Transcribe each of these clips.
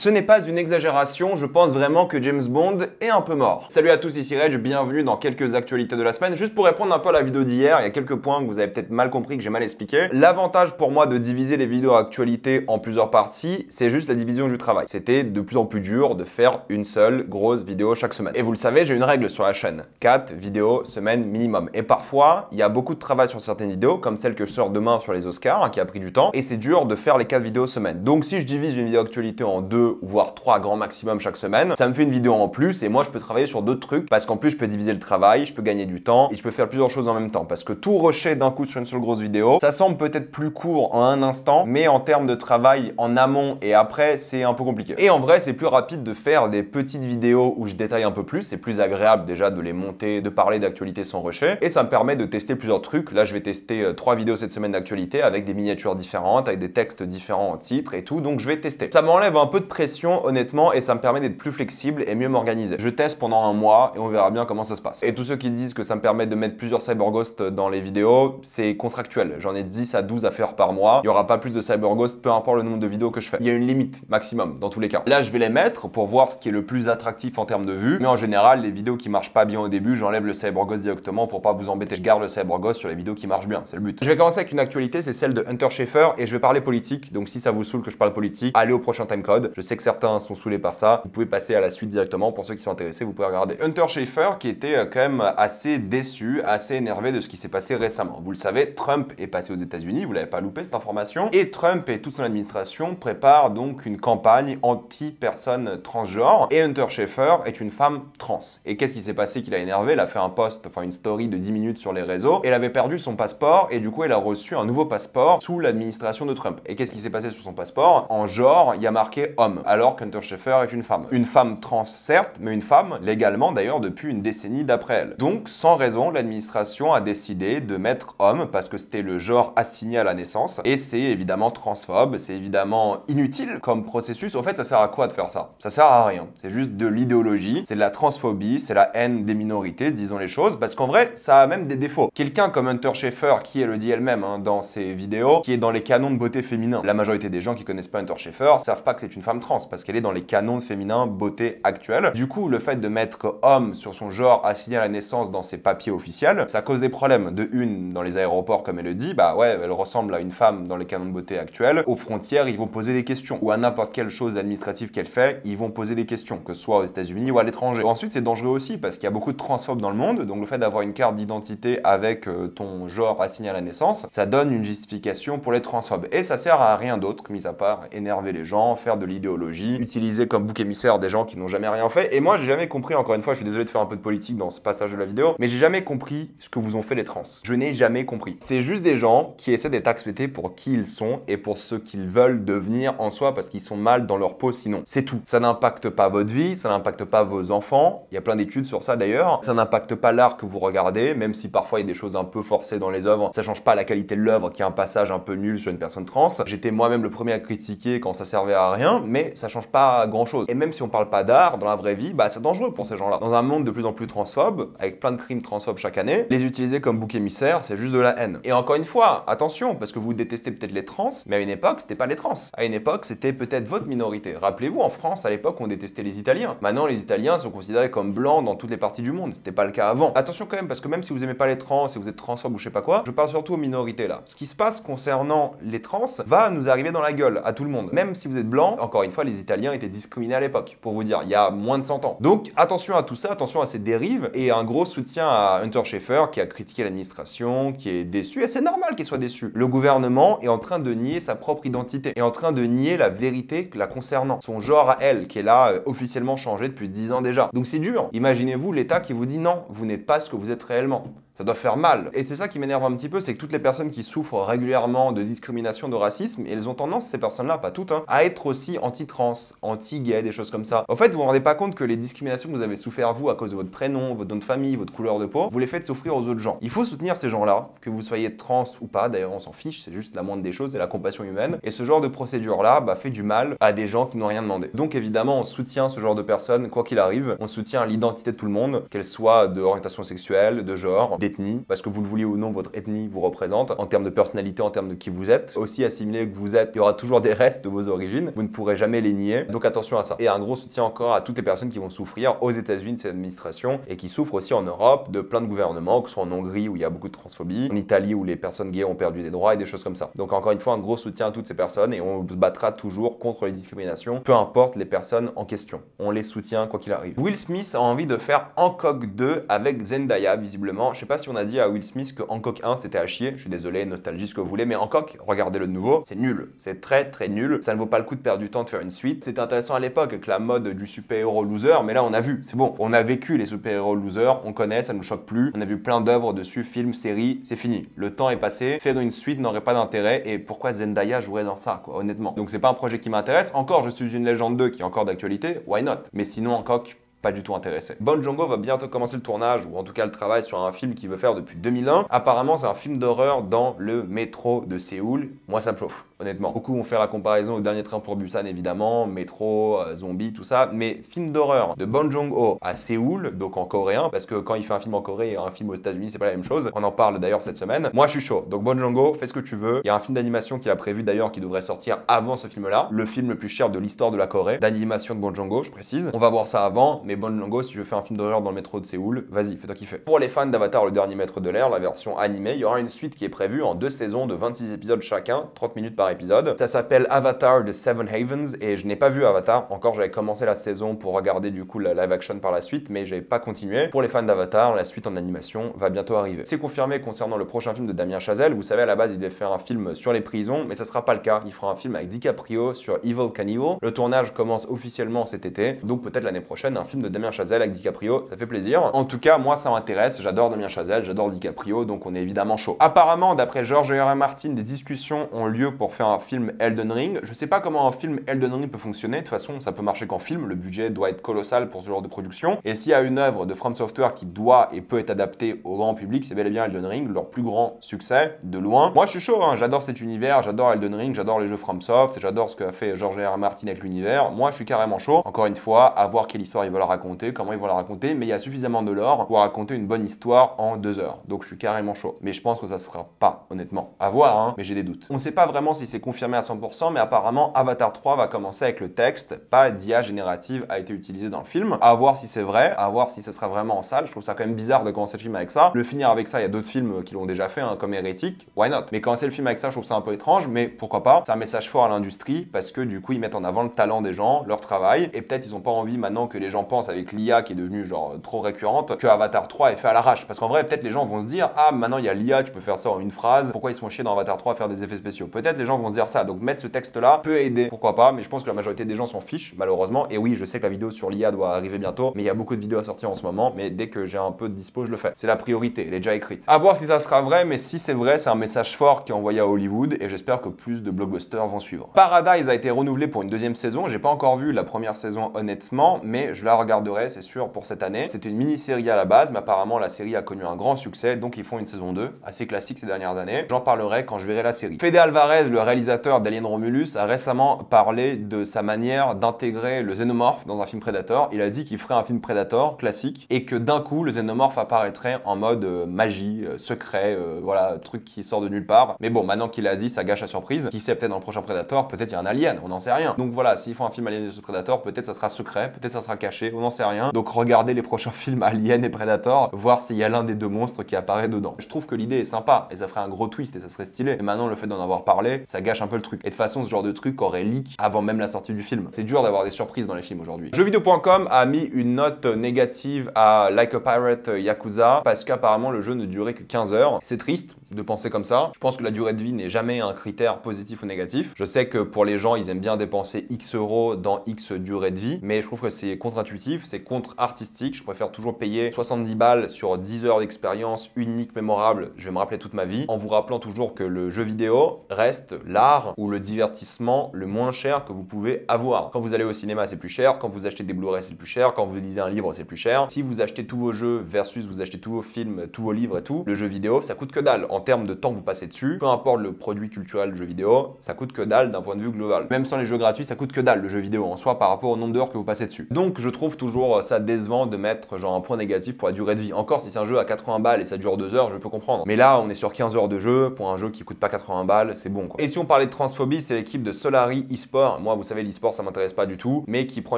Ce n'est pas une exagération, je pense vraiment que James Bond est un peu mort. Salut à tous, ici Reg, bienvenue dans quelques actualités de la semaine. Juste pour répondre un peu à la vidéo d'hier, il y a quelques points que vous avez peut-être mal compris, que j'ai mal expliqué. L'avantage pour moi de diviser les vidéos actualités en plusieurs parties, c'est juste la division du travail. C'était de plus en plus dur de faire une seule grosse vidéo chaque semaine. Et vous le savez, j'ai une règle sur la chaîne, 4 vidéos semaine minimum. Et parfois, il y a beaucoup de travail sur certaines vidéos, comme celle que je sors demain sur les Oscars, qui a pris du temps, et c'est dur de faire les 4 vidéos semaine. Donc si je divise une vidéo actualité en 2, voire 3 grand maximum chaque semaine, ça me fait une vidéo en plus, et moi je peux travailler sur d'autres trucs, parce qu'en plus je peux diviser le travail, je peux gagner du temps, et je peux faire plusieurs choses en même temps. Parce que tout rusher d'un coup sur une seule grosse vidéo, ça semble peut-être plus court en un instant, mais en termes de travail en amont et après, c'est un peu compliqué. Et en vrai, c'est plus rapide de faire des petites vidéos où je détaille un peu plus, c'est plus agréable déjà de les monter, de parler d'actualité sans rusher, et ça me permet de tester plusieurs trucs. Là, je vais tester 3 vidéos cette semaine d'actualité avec des miniatures différentes, avec des textes différents en titre et tout, donc je vais tester. Ça m'enlève un peu de pression, honnêtement, et ça me permet d'être plus flexible et mieux m'organiser. Je teste pendant un mois et on verra bien comment ça se passe. Et tous ceux qui disent que ça me permet de mettre plusieurs CyberGhosts dans les vidéos, c'est contractuel. J'en ai 10 à 12 à faire par mois. Il n'y aura pas plus de CyberGhosts, peu importe le nombre de vidéos que je fais. Il y a une limite maximum dans tous les cas. Là, je vais les mettre pour voir ce qui est le plus attractif en termes de vues. Mais en général, les vidéos qui marchent pas bien au début, j'enlève le CyberGhost directement pour pas vous embêter. Je garde le CyberGhost sur les vidéos qui marchent bien. C'est le but. Je vais commencer avec une actualité, c'est celle de Hunter Schafer et je vais parler politique. Donc si ça vous saoule que je parle politique, allez au prochain timecode. Je sais que certains sont saoulés par ça. Vous pouvez passer à la suite directement. Pour ceux qui sont intéressés, vous pouvez regarder. Hunter Schafer qui était quand même assez déçu, assez énervé de ce qui s'est passé récemment. Vous le savez, Trump est passé aux États-Unis, vous l'avez pas loupé cette information. Et Trump et toute son administration préparent donc une campagne anti-personnes transgenres. Et Hunter Schafer est une femme trans. Et qu'est-ce qui s'est passé qu'il a énervé? Elle a fait un post, enfin une story de 10 minutes sur les réseaux. Elle avait perdu son passeport et du coup elle a reçu un nouveau passeport sous l'administration de Trump. Et qu'est-ce qui s'est passé sur son passeport? En genre, il y a marqué homme, alors qu'Hunter Schafer est une femme. Une femme trans certes, mais une femme légalement d'ailleurs depuis une décennie d'après elle. Donc sans raison, l'administration a décidé de mettre homme parce que c'était le genre assigné à la naissance. Et c'est évidemment transphobe, c'est évidemment inutile comme processus. En fait, ça sert à quoi de faire ça? Ça sert à rien. C'est juste de l'idéologie, c'est de la transphobie, c'est la haine des minorités, disons les choses, parce qu'en vrai, ça a même des défauts. Quelqu'un comme Hunter Schafer, qui elle le dit elle-même dans ses vidéos, qui est dans les canons de beauté féminin. La majorité des gens qui connaissent pas Hunter Schafer savent pas que c'est une femme trans, parce qu'elle est dans les canons féminins beauté actuels. Du coup, le fait de mettre homme sur son genre assigné à la naissance dans ses papiers officiels, ça cause des problèmes. De une, dans les aéroports, comme elle le dit, bah ouais, elle ressemble à une femme dans les canons de beauté actuels. Aux frontières, ils vont poser des questions. Ou à n'importe quelle chose administrative qu'elle fait, ils vont poser des questions, que ce soit aux États-Unis ou à l'étranger. Ensuite, c'est dangereux aussi, parce qu'il y a beaucoup de transphobes dans le monde, donc le fait d'avoir une carte d'identité avec ton genre assigné à la naissance, ça donne une justification pour les transphobes. Et ça sert à rien d'autre, mis à part énerver les gens, faire de l'idéologie, utiliser comme bouc émissaire des gens qui n'ont jamais rien fait. Et moi, j'ai jamais compris, encore une fois, je suis désolé de faire un peu de politique dans ce passage de la vidéo, mais j'ai jamais compris ce que vous ont fait les trans. Je n'ai jamais compris. C'est juste des gens qui essaient d'être acceptés pour qui ils sont et pour ce qu'ils veulent devenir en soi parce qu'ils sont mal dans leur peau sinon. C'est tout. Ça n'impacte pas votre vie, ça n'impacte pas vos enfants. Il y a plein d'études sur ça d'ailleurs. Ça n'impacte pas l'art que vous regardez, même si parfois il y a des choses un peu forcées dans les œuvres. Ça change pas la qualité de l'œuvre qui a un passage un peu nul sur une personne trans. J'étais moi-même le premier à critiquer quand ça servait à rien, mais ça change pas grand chose. Et même si on parle pas d'art dans la vraie vie, bah c'est dangereux pour ces gens-là. Dans un monde de plus en plus transphobe, avec plein de crimes transphobes chaque année, les utiliser comme bouc émissaire, c'est juste de la haine. Et encore une fois, attention, parce que vous détestez peut-être les trans, mais à une époque, c'était pas les trans. À une époque, c'était peut-être votre minorité. Rappelez-vous, en France, à l'époque, on détestait les Italiens. Maintenant, les Italiens sont considérés comme blancs dans toutes les parties du monde. C'était pas le cas avant. Attention quand même, parce que même si vous aimez pas les trans, si vous êtes transphobe ou je sais pas quoi, je parle surtout aux minorités là. Ce qui se passe concernant les trans va nous arriver dans la gueule à tout le monde. Même si vous êtes blanc, encore une fois, les Italiens étaient discriminés à l'époque, pour vous dire, il y a moins de 100 ans. Donc, attention à tout ça, attention à ces dérives, et un gros soutien à Hunter Schafer, qui a critiqué l'administration, qui est déçu, et c'est normal qu'il soit déçu. Le gouvernement est en train de nier sa propre identité, est en train de nier la vérité la concernant. Son genre à elle, qui est là officiellement changé depuis 10 ans déjà. Donc c'est dur. Imaginez-vous l'État qui vous dit non, vous n'êtes pas ce que vous êtes réellement. Ça doit faire mal. Et c'est ça qui m'énerve un petit peu, c'est que toutes les personnes qui souffrent régulièrement de discrimination, de racisme, elles ont tendance, ces personnes-là, pas toutes, à être aussi anti-trans, anti-gay, des choses comme ça. En fait, vous vous rendez pas compte que les discriminations que vous avez souffert vous à cause de votre prénom, votre nom de famille, votre couleur de peau, vous les faites souffrir aux autres gens. Il faut soutenir ces gens-là, que vous soyez trans ou pas, d'ailleurs on s'en fiche, c'est juste la moindre des choses, c'est la compassion humaine. Et ce genre de procédure-là fait du mal à des gens qui n'ont rien demandé. Donc évidemment, on soutient ce genre de personnes, quoi qu'il arrive, on soutient l'identité de tout le monde, qu'elle soit d'orientation sexuelle, de genre, d'ethnie, parce que vous le vouliez ou non, votre ethnie vous représente, en termes de personnalité, en termes de qui vous êtes. Aussi assimilé que vous êtes, il y aura toujours des restes de vos origines, vous ne pourrez jamais les nier, donc attention à ça. Et un gros soutien encore à toutes les personnes qui vont souffrir aux États-Unis de cette administration et qui souffrent aussi en Europe de plein de gouvernements, que ce soit en Hongrie où il y a beaucoup de transphobie, en Italie où les personnes gays ont perdu des droits et des choses comme ça. Donc encore une fois, un gros soutien à toutes ces personnes et on se battra toujours contre les discriminations, peu importe les personnes en question. On les soutient quoi qu'il arrive. Will Smith a envie de faire Hancock 2 avec Zendaya, visiblement. Je sais pas si on a dit à Will Smith que Hancock 1 c'était à chier, je suis désolé, nostalgie ce que vous voulez, mais Hancock, regardez-le de nouveau, c'est nul. C'est très très nul. Ça ne vaut pas le coup de perdre du temps de faire une suite. C'était intéressant à l'époque avec la mode du super-héros loser, mais là on a vu, c'est bon. On a vécu les super-héros losers, on connaît, ça ne nous choque plus. On a vu plein d'œuvres dessus, films, séries, c'est fini. Le temps est passé, faire une suite n'aurait pas d'intérêt et pourquoi Zendaya jouerait dans ça, quoi, honnêtement. Donc c'est pas un projet qui m'intéresse. Encore, je suis une légende 2 qui est encore d'actualité, why not? Mais sinon, Hancock, pas du tout intéressé. Bong Joon-ho va bientôt commencer le tournage, ou en tout cas le travail sur un film qu'il veut faire depuis 2001. Apparemment, c'est un film d'horreur dans le métro de Séoul. Moi, ça me chauffe, honnêtement. Beaucoup vont faire la comparaison au dernier train pour Busan, évidemment, métro, zombie, tout ça. Mais film d'horreur de Bong Joon-ho à Séoul, donc en coréen, parce que quand il fait un film en Corée et un film aux États-Unis, c'est pas la même chose. On en parle d'ailleurs cette semaine. Moi, je suis chaud. Donc Bong Joon-ho, fais ce que tu veux. Il y a un film d'animation qu'il a prévu d'ailleurs qui devrait sortir avant ce film-là. Le film le plus cher de l'histoire de la Corée, d'animation de Bong Joon-ho, je précise. On va voir ça avant, mais Bong Joon-ho, si je veux faire un film d'horreur dans le métro de Séoul, vas-y, fais-toi kiffer. Pour les fans d'Avatar, le dernier maître de l'air, la version animée, il y aura une suite qui est prévue en 2 saisons de 26 épisodes chacun, 30 minutes par épisode. Ça s'appelle Avatar The Seven Havens et je n'ai pas vu Avatar. Encore, j'avais commencé la saison pour regarder du coup la live action par la suite, mais j'avais pas continué. Pour les fans d'Avatar, la suite en animation va bientôt arriver. C'est confirmé concernant le prochain film de Damien Chazelle. Vous savez, à la base, il devait faire un film sur les prisons, mais ça sera pas le cas. Il fera un film avec DiCaprio sur Evel Knievel. Le tournage commence officiellement cet été, donc peut-être l'année prochaine, un film de Damien Chazelle avec DiCaprio, ça fait plaisir. En tout cas, moi, ça m'intéresse. J'adore Damien Chazelle, j'adore DiCaprio, donc on est évidemment chaud. Apparemment, d'après George R.R. Martin, des discussions ont lieu pour faire un film Elden Ring. Je sais pas comment un film Elden Ring peut fonctionner. De toute façon, ça peut marcher qu'en film. Le budget doit être colossal pour ce genre de production. Et s'il y a une œuvre de From Software qui doit et peut être adaptée au grand public, c'est bel et bien Elden Ring, leur plus grand succès, de loin. Moi, je suis chaud, hein. J'adore cet univers, j'adore Elden Ring, j'adore les jeux From Soft, j'adore ce qu'a fait George R.R. Martin avec l'univers. Moi, je suis carrément chaud. Encore une fois, à voir quelle histoire ils veulent raconter, comment ils vont la raconter, mais il y a suffisamment de lore pour raconter une bonne histoire en 2 heures. Donc, je suis carrément chaud. Mais je pense que ça sera pas, honnêtement. À voir, hein, mais j'ai des doutes. On sait pas vraiment si c'est confirmé à 100%, mais apparemment, Avatar 3 va commencer avec le texte, pas d'IA générative a été utilisée dans le film. À voir si c'est vrai, à voir si ce sera vraiment en salle. Je trouve ça quand même bizarre de commencer le film avec ça. Le finir avec ça, il y a d'autres films qui l'ont déjà fait, hein, comme Hérétique, why not? Mais commencer le film avec ça, je trouve ça un peu étrange, mais pourquoi pas? C'est un message fort à l'industrie parce que du coup, ils mettent en avant le talent des gens, leur travail, et peut-être ils ont pas envie maintenant que les gens pensent avec l'IA qui est devenue genre trop récurrente, que Avatar 3 est fait à l'arrache. Parce qu'en vrai, peut-être les gens vont se dire, ah, maintenant il y a l'IA, tu peux faire ça en une phrase, pourquoi ils se font chier dans Avatar 3 à faire des effets spéciaux? Peut-être les gens vont se dire ça, donc mettre ce texte-là peut aider, pourquoi pas, mais je pense que la majorité des gens s'en fichent, malheureusement. Et oui, je sais que la vidéo sur l'IA doit arriver bientôt, mais il y a beaucoup de vidéos à sortir en ce moment, mais dès que j'ai un peu de dispo, je le fais. C'est la priorité, elle est déjà écrite. À voir si ça sera vrai, mais si c'est vrai, c'est un message fort qui est envoyé à Hollywood, et j'espère que plus de blockbusters vont suivre. Paradise a été renouvelé pour une 2e saison, j'ai pas encore vu la première saison honnêtement, mais je la regarderai, c'est sûr, pour cette année. C'était une mini-série à la base, mais apparemment la série a connu un grand succès, donc ils font une saison 2, assez classique ces dernières années. J'en parlerai quand je verrai la série. Fede Alvarez, le réalisateur d'Alien Romulus, a récemment parlé de sa manière d'intégrer le xénomorphe dans un film Predator. Il a dit qu'il ferait un film Predator classique et que d'un coup le xénomorphe apparaîtrait en mode magie, secret, voilà, truc qui sort de nulle part. Mais bon, maintenant qu'il a dit, ça gâche la surprise. Qui sait, peut-être dans le prochain Predator, peut-être il y a un alien, on n'en sait rien. Donc voilà, s'ils font un film Alien vs Predator, peut-être ça sera secret, peut-être ça sera caché, on n'en sait rien. Donc regardez les prochains films Alien et Predator, voir s'il y a l'un des 2 monstres qui apparaît dedans. Je trouve que l'idée est sympa et ça ferait un gros twist et ça serait stylé. Et maintenant, le fait d'en avoir parlé, ça gâche un peu le truc. Et de toute façon, ce genre de truc aurait leak avant même la sortie du film. C'est dur d'avoir des surprises dans les films aujourd'hui. Jeuxvideo.com a mis une note négative à Like a Pirate Yakuza parce qu'apparemment le jeu ne durait que 15 heures. C'est triste de penser comme ça. Je pense que la durée de vie n'est jamais un critère positif ou négatif. Je sais que pour les gens, ils aiment bien dépenser X euros dans X durée de vie, mais je trouve que c'est contre-intuitif, c'est contre-artistique. Je préfère toujours payer 70 balles sur 10 heures d'expérience unique, mémorable, je vais me rappeler toute ma vie, en vous rappelant toujours que le jeu vidéo reste l'art ou le divertissement le moins cher que vous pouvez avoir. Quand vous allez au cinéma, c'est plus cher. Quand vous achetez des Blu-ray, c'est plus cher. Quand vous lisez un livre, c'est plus cher. Si vous achetez tous vos jeux versus vous achetez tous vos films, tous vos livres et tout, le jeu vidéo, ça coûte que dalle. en termes de temps que vous passez dessus, peu importe le produit culturel du jeu vidéo, ça coûte que dalle d'un point de vue global. Même sans les jeux gratuits, ça coûte que dalle le jeu vidéo en soi par rapport au nombre d'heures que vous passez dessus. Donc je trouve toujours ça décevant de mettre genre un point négatif pour la durée de vie. Encore si c'est un jeu à 80 balles et ça dure 2 heures, je peux comprendre. Mais là, on est sur 15 heures de jeu pour un jeu qui coûte pas 80 balles, c'est bon quoi. Et si on parlait de transphobie, c'est l'équipe de Solari eSport. Moi, vous savez, l'e-sport ça m'intéresse pas du tout, mais qui prend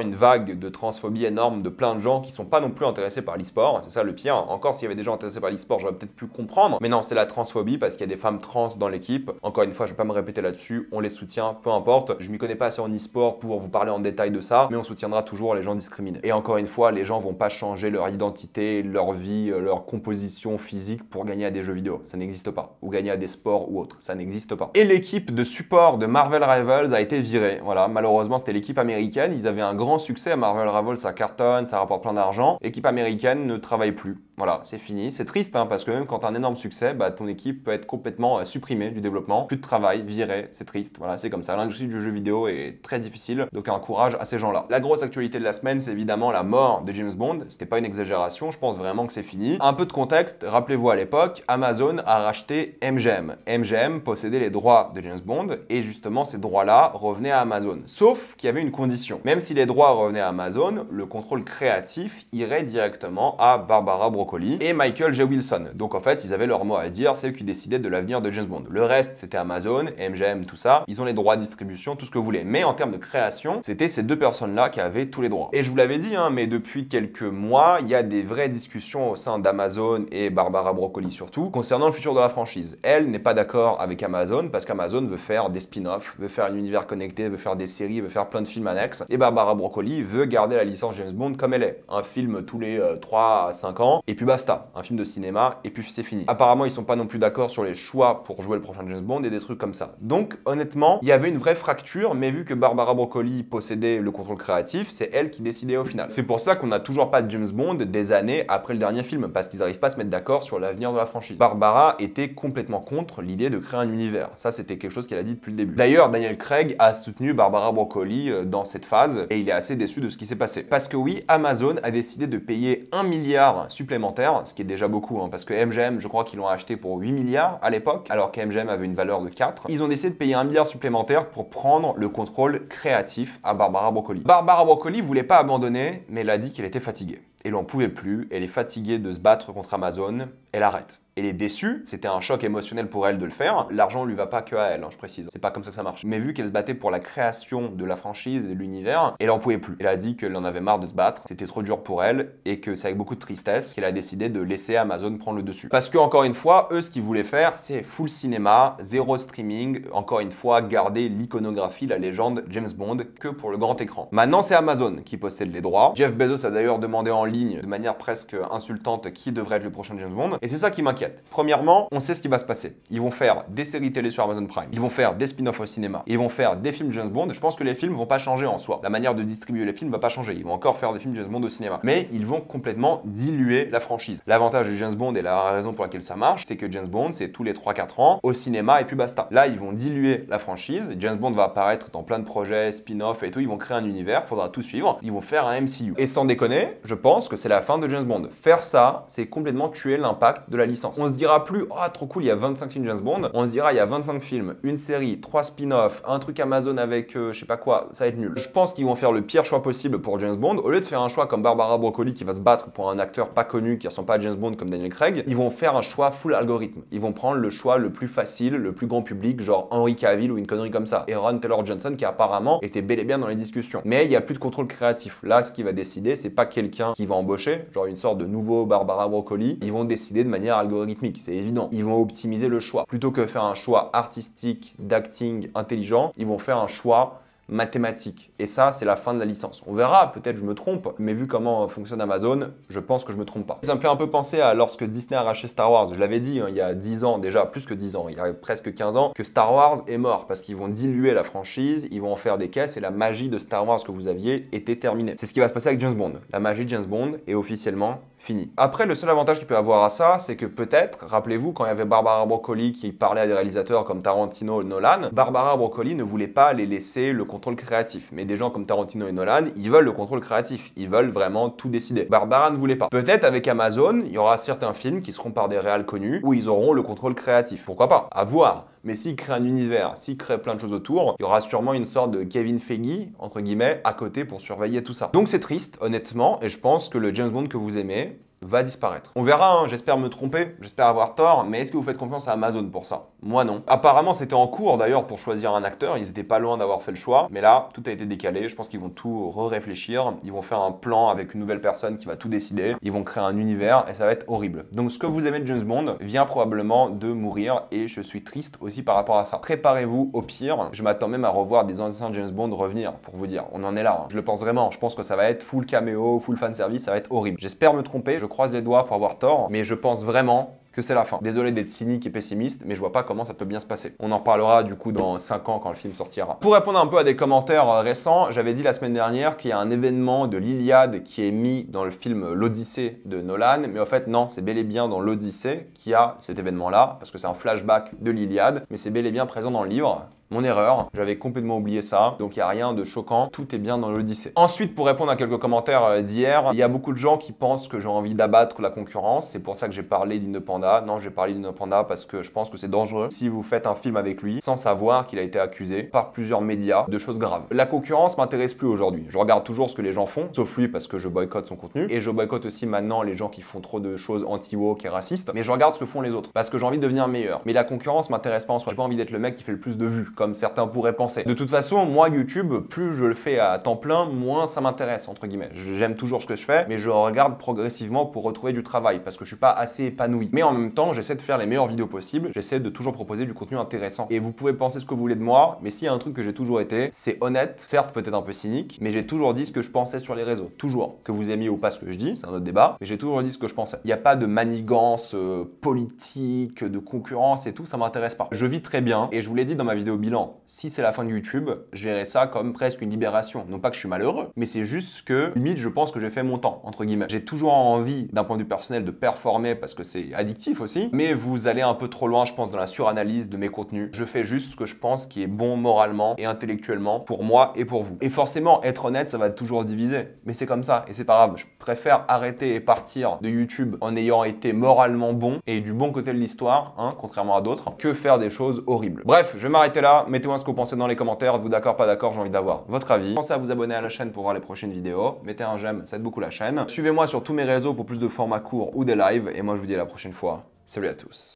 une vague de transphobie énorme de plein de gens qui sont pas non plus intéressés par l'e-sport. C'est ça le pire. Encore s'il y avait des gens intéressés par l'e-sport, j'aurais peut-être pu comprendre. Mais non, c'est la transphobie parce qu'il y a des femmes trans dans l'équipe. Encore une fois, je vais pas me répéter là-dessus, on les soutient, peu importe. Je m'y connais pas assez en e-sport pour vous parler en détail de ça, mais on soutiendra toujours les gens discriminés. Et encore une fois, les gens vont pas changer leur identité, leur vie, leur composition physique pour gagner à des jeux vidéo. Ça n'existe pas. Ou gagner à des sports ou autres. Ça n'existe pas. Et l'équipe de support de Marvel Rivals a été virée. Voilà, malheureusement, c'était l'équipe américaine. Ils avaient un grand succès à Marvel Rivals, ça cartonne, ça rapporte plein d'argent. L'équipe américaine ne travaille plus. Voilà, c'est fini. C'est triste, hein, parce que même quand tu as un énorme succès, bah, ton équipe peut être complètement supprimée du développement. Plus de travail, virée, c'est triste. Voilà, c'est comme ça. L'industrie du jeu vidéo est très difficile, donc un courage à ces gens-là. La grosse actualité de la semaine, c'est évidemment la mort de James Bond. C'était pas une exagération, je pense vraiment que c'est fini. Un peu de contexte, rappelez-vous à l'époque, Amazon a racheté MGM. MGM possédait les droits de James Bond, et justement, ces droits-là revenaient à Amazon. Sauf qu'il y avait une condition. Même si les droits revenaient à Amazon, le contrôle créatif irait directement à Barbara Broccoli et Michael J. Wilson. Donc en fait, ils avaient leur mot à dire, c'est eux qui décidaient de l'avenir de James Bond. Le reste, c'était Amazon, MGM, tout ça. Ils ont les droits de distribution, tout ce que vous voulez. Mais en termes de création, c'était ces deux personnes-là qui avaient tous les droits. Et je vous l'avais dit, hein, mais depuis quelques mois, il y a des vraies discussions au sein d'Amazon et Barbara Broccoli surtout, concernant le futur de la franchise. Elle n'est pas d'accord avec Amazon parce qu'Amazon veut faire des spin-offs, veut faire un univers connecté, veut faire des séries, veut faire plein de films annexes. Et Barbara Broccoli veut garder la licence James Bond comme elle est. Un film tous les 3 à 5 ans, et puis basta. Un film de cinéma, et puis c'est fini. Apparemment, ils sont pas non plus d'accord sur les choix pour jouer le prochain James Bond et des trucs comme ça. Donc, honnêtement, il y avait une vraie fracture, mais vu que Barbara Broccoli possédait le contrôle créatif, c'est elle qui décidait au final. C'est pour ça qu'on n'a toujours pas de James Bond des années après le dernier film, parce qu'ils n'arrivent pas à se mettre d'accord sur l'avenir de la franchise. Barbara était complètement contre l'idée de créer un univers. Ça, c'était quelque chose qu'elle a dit depuis le début. D'ailleurs, Daniel Craig a soutenu Barbara Broccoli dans cette phase, et il est assez déçu de ce qui s'est passé. Parce que oui, Amazon a décidé de payer 1 milliard supplémentaire, ce qui est déjà beaucoup, hein, parce que MGM, je crois qu'ils l'ont acheté pour 8 milliards à l'époque, alors qu'MGM avait une valeur de 4. Ils ont décidé de payer 1 milliard supplémentaire pour prendre le contrôle créatif à Barbara Broccoli. Barbara Broccoli voulait pas abandonner, mais elle a dit qu'elle était fatiguée. Elle n'en pouvait plus, elle est fatiguée de se battre contre Amazon, elle arrête. Elle est déçue, c'était un choc émotionnel pour elle de le faire. L'argent ne lui va pas que à elle, hein, je précise. C'est pas comme ça que ça marche. Mais vu qu'elle se battait pour la création de la franchise et de l'univers, elle en pouvait plus. Elle a dit qu'elle en avait marre de se battre, c'était trop dur pour elle et que c'est avec beaucoup de tristesse qu'elle a décidé de laisser Amazon prendre le dessus. Parce que encore une fois, eux ce qu'ils voulaient faire, c'est full cinéma, zéro streaming, encore une fois garder l'iconographie, la légende James Bond que pour le grand écran. Maintenant, c'est Amazon qui possède les droits. Jeff Bezos a d'ailleurs demandé en ligne de manière presque insultante qui devrait être le prochain James Bond et c'est ça qui m'inquiète. Premièrement, on sait ce qui va se passer. Ils vont faire des séries télé sur Amazon Prime, ils vont faire des spin-offs au cinéma, ils vont faire des films James Bond. Je pense que les films vont pas changer en soi. La manière de distribuer les films va pas changer. Ils vont encore faire des films James Bond au cinéma. Mais ils vont complètement diluer la franchise. L'avantage de James Bond et la raison pour laquelle ça marche, c'est que James Bond, c'est tous les 3-4 ans au cinéma et puis basta. Là, ils vont diluer la franchise. James Bond va apparaître dans plein de projets, spin-off et tout. Ils vont créer un univers, faudra tout suivre. Ils vont faire un MCU. Et sans déconner, je pense que c'est la fin de James Bond. Faire ça, c'est complètement tuer l'impact de la licence. On se dira plus, oh trop cool, il y a 25 films James Bond. On se dira, il y a 25 films, une série, 3 spin-offs, un truc Amazon avec je sais pas quoi, ça va être nul. Je pense qu'ils vont faire le pire choix possible pour James Bond. Au lieu de faire un choix comme Barbara Broccoli qui va se battre pour un acteur pas connu qui ressemble pas à James Bond comme Daniel Craig, ils vont faire un choix full algorithme. Ils vont prendre le choix le plus facile, le plus grand public, genre Henry Cavill ou une connerie comme ça. Aaron Taylor Johnson qui apparemment était bel et bien dans les discussions. Mais il n'y a plus de contrôle créatif. Là, ce qui va décider, c'est pas quelqu'un qui va embaucher, genre une sorte de nouveau Barbara Broccoli. Ils vont décider de manière algorithmique, c'est évident. Ils vont optimiser le choix. Plutôt que faire un choix artistique, d'acting intelligent, ils vont faire un choix mathématique. Et ça, c'est la fin de la licence. On verra, peut-être je me trompe, mais vu comment fonctionne Amazon, je pense que je me trompe pas. Ça me fait un peu penser à lorsque Disney a racheté Star Wars. Je l'avais dit, hein, il y a 10 ans déjà, plus que 10 ans, il y a presque 15 ans, que Star Wars est mort parce qu'ils vont diluer la franchise, ils vont en faire des caisses et la magie de Star Wars que vous aviez était terminée. C'est ce qui va se passer avec James Bond. La magie de James Bond est officiellement fini. Après, le seul avantage qu'il peut avoir à ça, c'est que peut-être, rappelez-vous, quand il y avait Barbara Broccoli qui parlait à des réalisateurs comme Tarantino et Nolan, Barbara Broccoli ne voulait pas les laisser le contrôle créatif. Mais des gens comme Tarantino et Nolan, ils veulent le contrôle créatif. Ils veulent vraiment tout décider. Barbara ne voulait pas. Peut-être avec Amazon, il y aura certains films qui seront par des réals connus où ils auront le contrôle créatif. Pourquoi pas? À voir. Mais s'ils créent un univers, s'ils créent plein de choses autour, il y aura sûrement une sorte de Kevin Feige, entre guillemets, à côté pour surveiller tout ça. Donc c'est triste, honnêtement, et je pense que le James Bond que vous aimez va disparaître. On verra, hein, j'espère me tromper, j'espère avoir tort, mais est-ce que vous faites confiance à Amazon pour ça? Moi non. Apparemment c'était en cours d'ailleurs pour choisir un acteur, ils étaient pas loin d'avoir fait le choix, mais là tout a été décalé, je pense qu'ils vont tout réfléchir, ils vont faire un plan avec une nouvelle personne qui va tout décider, ils vont créer un univers et ça va être horrible. Donc ce que vous aimez de James Bond vient probablement de mourir et je suis triste aussi par rapport à ça. Préparez-vous au pire, je m'attends même à revoir des anciens James Bond revenir pour vous dire, on en est là, hein. Je le pense vraiment, je pense que ça va être full caméo, full fanservice, ça va être horrible. J'espère me tromper, je croise les doigts pour avoir tort, mais je pense vraiment que c'est la fin. Désolé d'être cynique et pessimiste, mais je vois pas comment ça peut bien se passer. On en parlera du coup dans 5 ans quand le film sortira. Pour répondre un peu à des commentaires récents, j'avais dit la semaine dernière qu'il y a un événement de l'Iliade qui est mis dans le film L'Odyssée de Nolan, mais en fait non, c'est bel et bien dans l'Odyssée qu'il y a cet événement-là, parce que c'est un flashback de l'Iliade, mais c'est bel et bien présent dans le livre. Mon erreur, j'avais complètement oublié ça, donc il n'y a rien de choquant, tout est bien dans l'Odyssée. Ensuite, pour répondre à quelques commentaires d'hier, il y a beaucoup de gens qui pensent que j'ai envie d'abattre la concurrence, c'est pour ça que j'ai parlé d'Indepanda. Non, j'ai parlé d'Indepanda parce que je pense que c'est dangereux si vous faites un film avec lui sans savoir qu'il a été accusé par plusieurs médias de choses graves. La concurrence m'intéresse plus aujourd'hui, je regarde toujours ce que les gens font, sauf lui parce que je boycotte son contenu, et je boycotte aussi maintenant les gens qui font trop de choses anti-woke et racistes, mais je regarde ce que font les autres, parce que j'ai envie de devenir meilleur. Mais la concurrence m'intéresse pas en soi, j'ai pas envie d'être le mec qui fait le plus de vues, comme certains pourraient penser. De toute façon, moi, YouTube, plus je le fais à temps plein, moins ça m'intéresse, entre guillemets. J'aime toujours ce que je fais, mais je regarde progressivement pour retrouver du travail, parce que je suis pas assez épanoui. Mais en même temps, j'essaie de faire les meilleures vidéos possibles, j'essaie de toujours proposer du contenu intéressant. Et vous pouvez penser ce que vous voulez de moi, mais s'il y a un truc que j'ai toujours été, c'est honnête, certes peut-être un peu cynique, mais j'ai toujours dit ce que je pensais sur les réseaux. Toujours. Que vous aimiez ou pas ce que je dis, c'est un autre débat, mais j'ai toujours dit ce que je pensais. Il n'y a pas de manigance politique, de concurrence et tout, ça m'intéresse pas. Je vis très bien, et je vous l'ai dit dans ma vidéo bilan, si c'est la fin de YouTube, je verrai ça comme presque une libération. Non pas que je suis malheureux, mais c'est juste que, limite, je pense que j'ai fait mon temps, entre guillemets. J'ai toujours envie, d'un point de vue personnel, de performer parce que c'est addictif aussi, mais vous allez un peu trop loin, je pense, dans la suranalyse de mes contenus. Je fais juste ce que je pense qui est bon moralement et intellectuellement pour moi et pour vous. Et forcément, être honnête, ça va toujours diviser. Mais c'est comme ça, et c'est pas grave. Je préfère arrêter et partir de YouTube en ayant été moralement bon et du bon côté de l'histoire, hein, contrairement à d'autres, que faire des choses horribles. Bref, je vais m'arrêter là. Mettez-moi ce que vous pensez dans les commentaires, vous d'accord, pas d'accord, j'ai envie d'avoir votre avis. Pensez à vous abonner à la chaîne pour voir les prochaines vidéos, mettez un j'aime, ça aide beaucoup la chaîne. Suivez-moi sur tous mes réseaux pour plus de formats courts ou des lives, et moi je vous dis à la prochaine fois. Salut à tous.